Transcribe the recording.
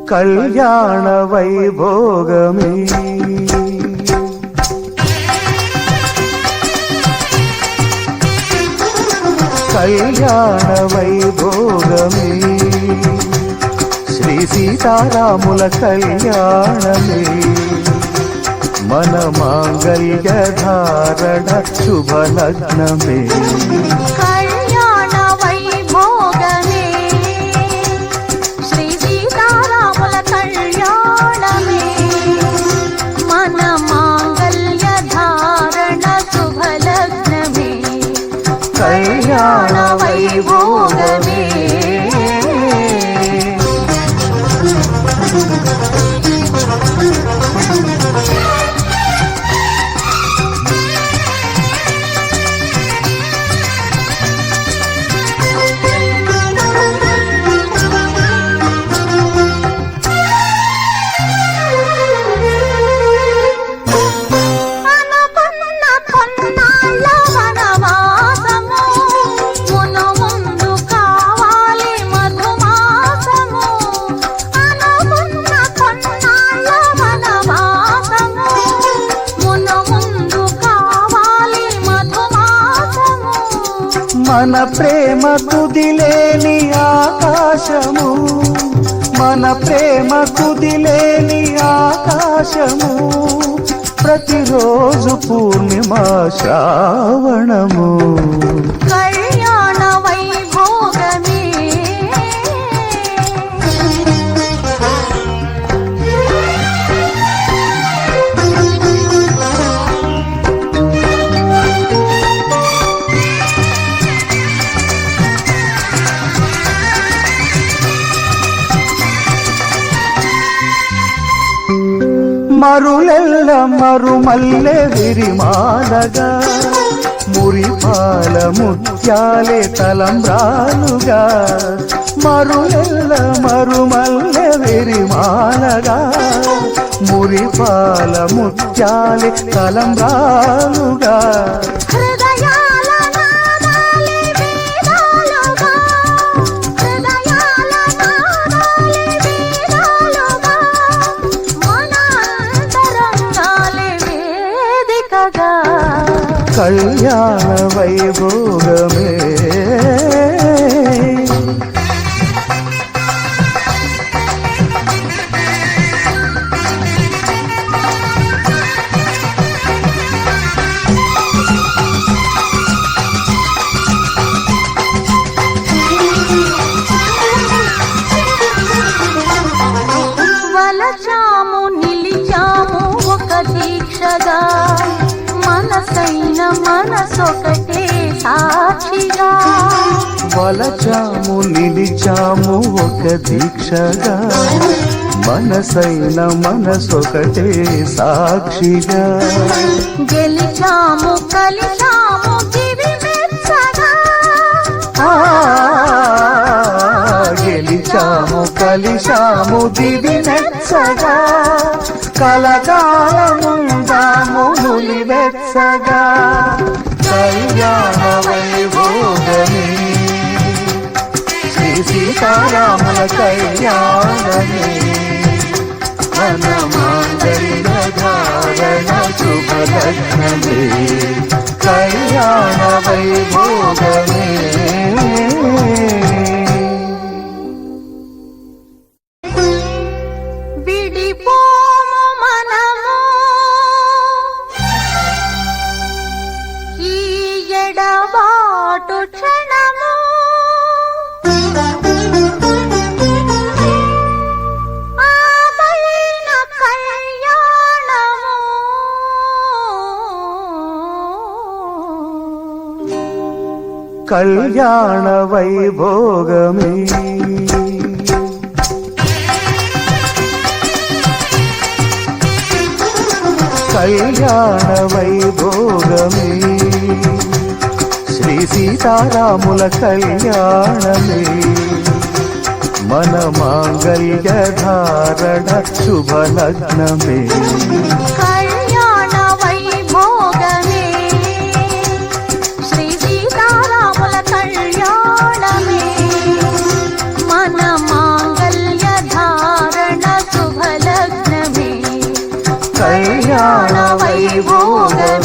కళ్యాణ వైభోగమే కళ్యాణ వైభోగమే శ్రీ సీతారాముల కళ్యాణమే మన మాంగళ్య ధారణ శుభలగ్నమే కళ్యాణ వైభోగమే శ్రీ సీతారాముల కళ్యాణమే మన మాంగళ్య ధారణ శుభలగ్నమే కళ్యాణ వైభోగమే మన ప్రేమ కుదిలేని ఆకాశము మన ప్రేమ కుదిలేని ఆకాశము ప్రతిరోజు పూర్ణిమ శ్రావణము కళ్యాణ వైభోగమే మరులెల్ల మరుమల్లె విరిమాలగా మురిపాల ముత్యాలే తలంబ్రాలుగా మరులెల్ల మరుమల్లె విరిమాలగా మురిపాల ముత్యాలే తలంబ్రాలుగా కళ్యాణ వైభోగమే వలచాము నిలిచాము ఒక దీక్షగా మనసైన మనసొకటే సాక్షిగా వలచాము నిలిచాము ఒక దీక్షగా మనసైన మనసొకటే సాక్షిగా గెలిచాము కలిచాము దివి మెచ్చగా గెలిచాము కలిశాము దివి మెచ్చగా కలకాలముందాము నులివెచ్చగా కళ్యాణ వైభోగమే శ్రీ సీతారాముల కళ్యాణమే మన మాంగళ్య ధారణ శుభలగ్నమే కళ్యాణ వైభోగమే ఎడబాటు క్షణము ఆపైన కళ్యాణము కళ్యాణ వైభోగమే కళ్యాణ వైభోగమే శ్రీ సీతారాముల కళ్యాణమే మన మాంగళ్య ధారణ శుభలగ్నమే కళ్యాణ వైభోగమే శ్రీ సీతారాముల కళ్యాణమే మన మాంగళ్య ధారణ కళ్యాణ వైభోగమే